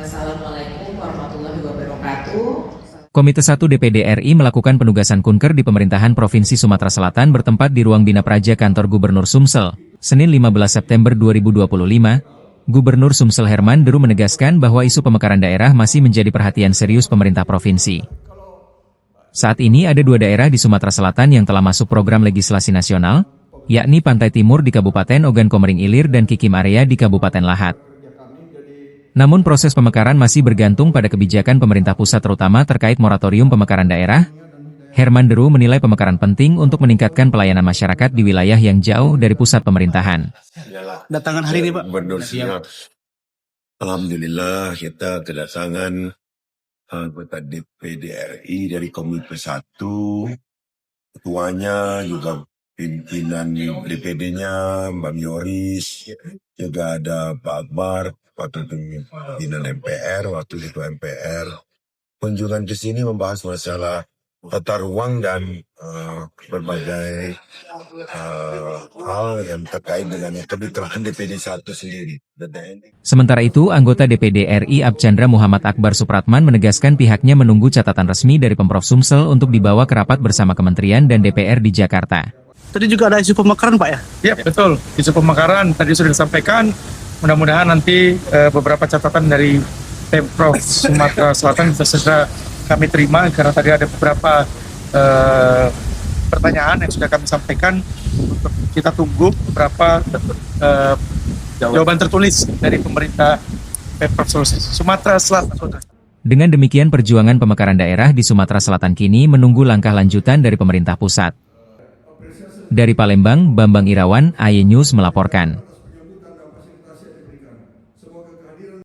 Wassalamualaikum warahmatullahi wabarakatuh. Komite 1 DPD RI melakukan penugasan kunker di pemerintahan Provinsi Sumatera Selatan bertempat di Ruang Bina Praja Kantor Gubernur Sumsel, Senin 15 September 2025. Gubernur Sumsel Herman Deru menegaskan bahwa isu pemekaran daerah masih menjadi perhatian serius pemerintah provinsi. Saat ini ada 2 daerah di Sumatera Selatan yang telah masuk program legislasi nasional, yakni Pantai Timur di Kabupaten Ogan Komering Ilir dan Kikim Area di Kabupaten Lahat. Namun proses pemekaran masih bergantung pada kebijakan pemerintah pusat terutama terkait moratorium pemekaran daerah. Herman Deru menilai pemekaran penting untuk meningkatkan pelayanan masyarakat di wilayah yang jauh dari pusat pemerintahan. Datangan hari ini, Pak. Gubernur siap. Alhamdulillah kita kedatangan anggota DPD RI dari Komite 1, ketuanya juga pimpinan DPD-nya, Mbak Yoris, juga ada Pak Akbar, waktu pimpinan MPR, waktu ketua MPR. Kunjungan ke sini membahas masalah tata ruang dan berbagai hal yang terkait dengan kebutuhan DPD 1 sendiri. Sementara itu, anggota DPD RI Abchandra Muhammad Akbar Supratman menegaskan pihaknya menunggu catatan resmi dari Pemprov Sumsel untuk dibawa ke rapat bersama Kementerian dan DPR di Jakarta. Tadi juga ada isu pemekaran, Pak, ya? Ya, betul. Isu pemekaran tadi sudah disampaikan. Mudah-mudahan nanti beberapa catatan dari Pemprov Sumatera Selatan bisa segera kami terima, karena tadi ada beberapa pertanyaan yang sudah kami sampaikan. Untuk kita tunggu beberapa jawaban tertulis dari pemerintah Pemprov Sumatera Selatan. Dengan demikian perjuangan pemekaran daerah di Sumatera Selatan kini menunggu langkah lanjutan dari pemerintah pusat. Dari Palembang, Bambang Irawan, AY News melaporkan.